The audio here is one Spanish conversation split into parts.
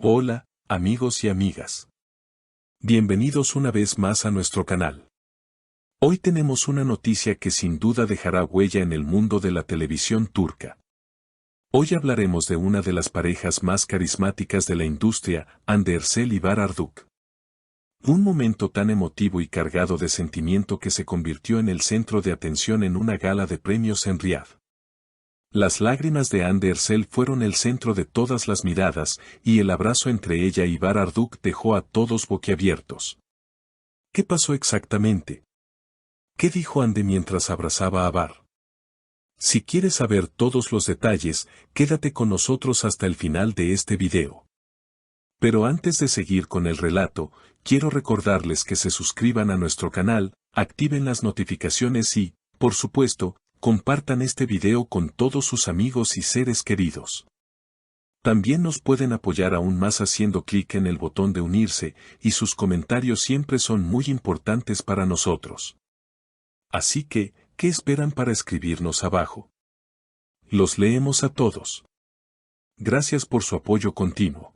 Hola, amigos y amigas. Bienvenidos una vez más a nuestro canal. Hoy tenemos una noticia que sin duda dejará huella en el mundo de la televisión turca. Hoy hablaremos de una de las parejas más carismáticas de la industria, Hande Erçel y Bahar Arduç. Un momento tan emotivo y cargado de sentimiento que se convirtió en el centro de atención en una gala de premios en Riad. Las lágrimas de Hande Erçel fueron el centro de todas las miradas, y el abrazo entre ella y Bahar Arduç dejó a todos boquiabiertos. ¿Qué pasó exactamente? ¿Qué dijo Hande mientras abrazaba a Bahar? Si quieres saber todos los detalles, quédate con nosotros hasta el final de este video. Pero antes de seguir con el relato, quiero recordarles que se suscriban a nuestro canal, activen las notificaciones y, por supuesto, compartan este video con todos sus amigos y seres queridos. También nos pueden apoyar aún más haciendo clic en el botón de unirse, y sus comentarios siempre son muy importantes para nosotros. Así que, ¿qué esperan para escribirnos abajo? Los leemos a todos. Gracias por su apoyo continuo.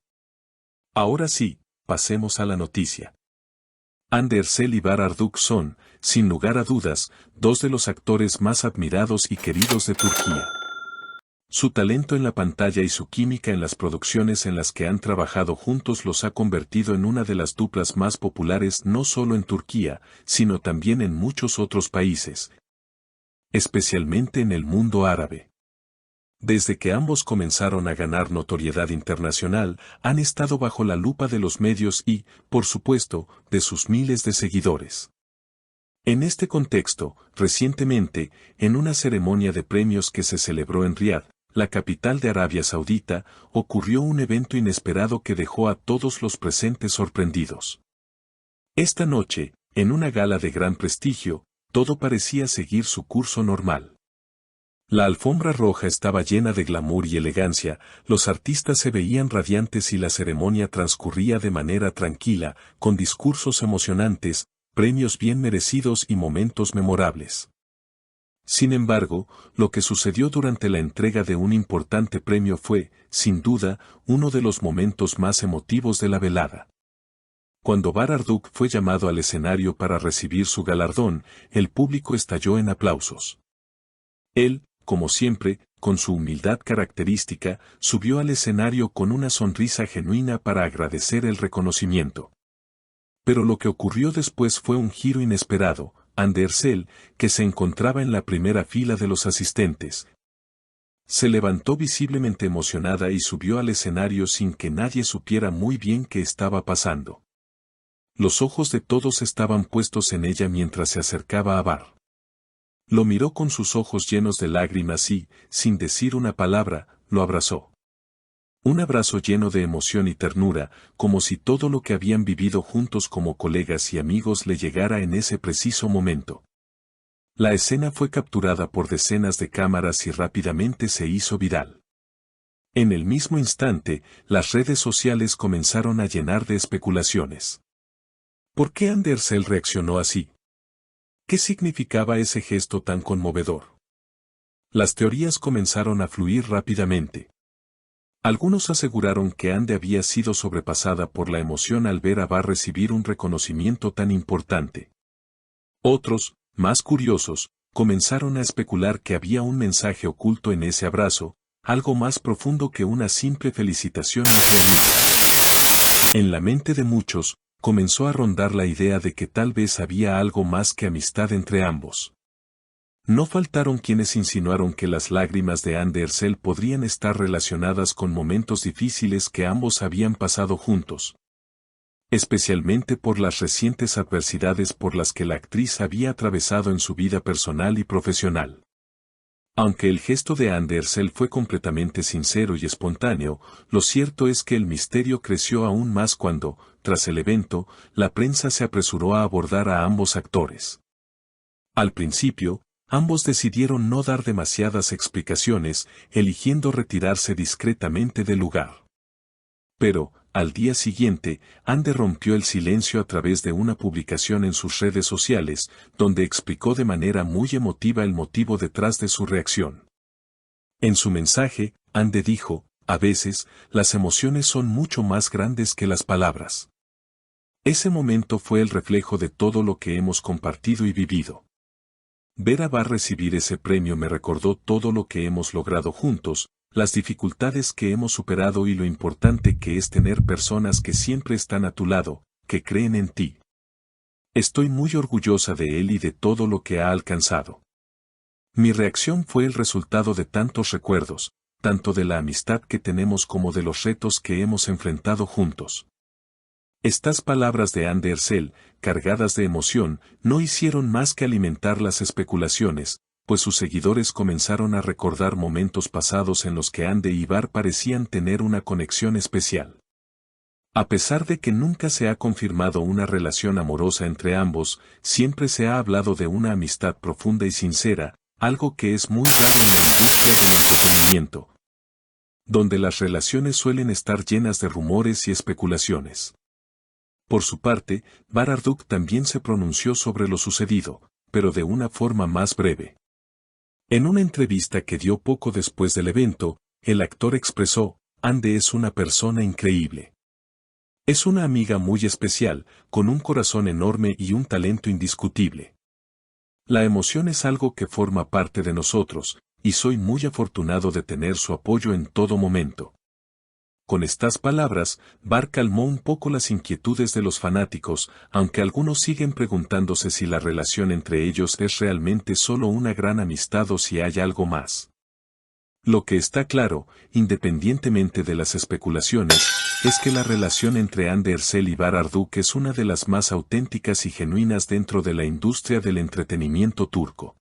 Ahora sí, pasemos a la noticia. Hande Erçel y Bahar Arduç son, sin lugar a dudas, dos de los actores más admirados y queridos de Turquía. Su talento en la pantalla y su química en las producciones en las que han trabajado juntos los ha convertido en una de las duplas más populares no solo en Turquía, sino también en muchos otros países, especialmente en el mundo árabe. Desde que ambos comenzaron a ganar notoriedad internacional, han estado bajo la lupa de los medios y, por supuesto, de sus miles de seguidores. En este contexto, recientemente, en una ceremonia de premios que se celebró en Riad, la capital de Arabia Saudita, ocurrió un evento inesperado que dejó a todos los presentes sorprendidos. Esta noche, en una gala de gran prestigio, todo parecía seguir su curso normal. La alfombra roja estaba llena de glamour y elegancia, los artistas se veían radiantes y la ceremonia transcurría de manera tranquila, con discursos emocionantes, premios bien merecidos y momentos memorables. Sin embargo, lo que sucedió durante la entrega de un importante premio fue, sin duda, uno de los momentos más emotivos de la velada. Cuando Bahar Arduç fue llamado al escenario para recibir su galardón, el público estalló en aplausos. Él, como siempre, con su humildad característica, subió al escenario con una sonrisa genuina para agradecer el reconocimiento. Pero lo que ocurrió después fue un giro inesperado. Hande Erçel, que se encontraba en la primera fila de los asistentes, se levantó visiblemente emocionada y subió al escenario sin que nadie supiera muy bien qué estaba pasando. Los ojos de todos estaban puestos en ella mientras se acercaba a Bahar. Lo miró con sus ojos llenos de lágrimas y, sin decir una palabra, lo abrazó. Un abrazo lleno de emoción y ternura, como si todo lo que habían vivido juntos como colegas y amigos le llegara en ese preciso momento. La escena fue capturada por decenas de cámaras y rápidamente se hizo viral. En el mismo instante, las redes sociales comenzaron a llenar de especulaciones. ¿Por qué Hande Erçel reaccionó así? ¿Qué significaba ese gesto tan conmovedor? Las teorías comenzaron a fluir rápidamente. Algunos aseguraron que Hande había sido sobrepasada por la emoción al ver a Bahar recibir un reconocimiento tan importante. Otros, más curiosos, comenzaron a especular que había un mensaje oculto en ese abrazo, algo más profundo que una simple felicitación en realidad. En la mente de muchos, comenzó a rondar la idea de que tal vez había algo más que amistad entre ambos. No faltaron quienes insinuaron que las lágrimas de Hande Erçel podrían estar relacionadas con momentos difíciles que ambos habían pasado juntos, especialmente por las recientes adversidades por las que la actriz había atravesado en su vida personal y profesional. Aunque el gesto de Hande Erçel fue completamente sincero y espontáneo, lo cierto es que el misterio creció aún más cuando, tras el evento, la prensa se apresuró a abordar a ambos actores. Al principio, ambos decidieron no dar demasiadas explicaciones, eligiendo retirarse discretamente del lugar. Pero, al día siguiente, Hande rompió el silencio a través de una publicación en sus redes sociales, donde explicó de manera muy emotiva el motivo detrás de su reacción. En su mensaje, Hande dijo, A veces, las emociones son mucho más grandes que las palabras. Ese momento fue el reflejo de todo lo que hemos compartido y vivido. Ver a Bar recibir ese premio me recordó todo lo que hemos logrado juntos, las dificultades que hemos superado y lo importante que es tener personas que siempre están a tu lado, que creen en ti. Estoy muy orgullosa de él y de todo lo que ha alcanzado. Mi reacción fue el resultado de tantos recuerdos, tanto de la amistad que tenemos como de los retos que hemos enfrentado juntos. Estas palabras de Andersel, cargadas de emoción, no hicieron más que alimentar las especulaciones, pues sus seguidores comenzaron a recordar momentos pasados en los que Ande y Bar parecían tener una conexión especial. A pesar de que nunca se ha confirmado una relación amorosa entre ambos, siempre se ha hablado de una amistad profunda y sincera, algo que es muy raro en la industria del entretenimiento, donde las relaciones suelen estar llenas de rumores y especulaciones. Por su parte, Bar Arduk también se pronunció sobre lo sucedido, pero de una forma más breve. En una entrevista que dio poco después del evento, el actor expresó: Ande es una persona increíble. Es una amiga muy especial, con un corazón enorme y un talento indiscutible. La emoción es algo que forma parte de nosotros, y soy muy afortunado de tener su apoyo en todo momento. Con estas palabras, Bar calmó un poco las inquietudes de los fanáticos, aunque algunos siguen preguntándose si la relación entre ellos es realmente solo una gran amistad o si hay algo más. Lo que está claro, independientemente de las especulaciones, es que la relación entre Andersel y Bar Arduk es una de las más auténticas y genuinas dentro de la industria del entretenimiento turco.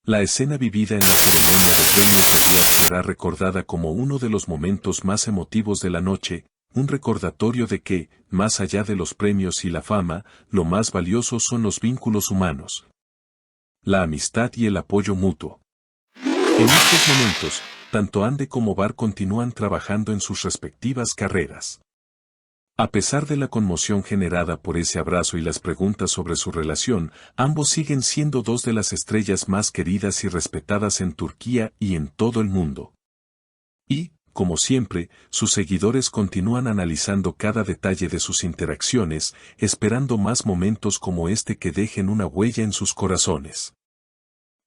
La escena vivida en la ceremonia de premios mundial será recordada como uno de los momentos más emotivos de la noche, un recordatorio de que, más allá de los premios y la fama, lo más valioso son los vínculos humanos, la amistad y el apoyo mutuo. En estos momentos, tanto Ande como Bar continúan trabajando en sus respectivas carreras. A pesar de la conmoción generada por ese abrazo y las preguntas sobre su relación, ambos siguen siendo dos de las estrellas más queridas y respetadas en Turquía y en todo el mundo. Y, como siempre, sus seguidores continúan analizando cada detalle de sus interacciones, esperando más momentos como este que dejen una huella en sus corazones.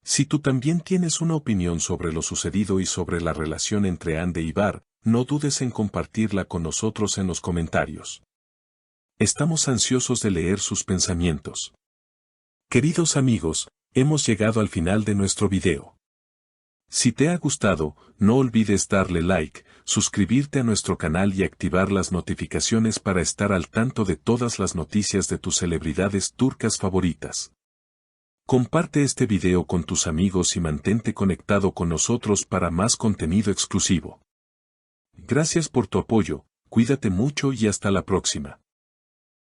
Si tú también tienes una opinión sobre lo sucedido y sobre la relación entre Ande y Bar, no dudes en compartirla con nosotros en los comentarios. Estamos ansiosos de leer sus pensamientos. Queridos amigos, hemos llegado al final de nuestro video. Si te ha gustado, no olvides darle like, suscribirte a nuestro canal y activar las notificaciones para estar al tanto de todas las noticias de tus celebridades turcas favoritas. Comparte este video con tus amigos y mantente conectado con nosotros para más contenido exclusivo. Gracias por tu apoyo, cuídate mucho y hasta la próxima.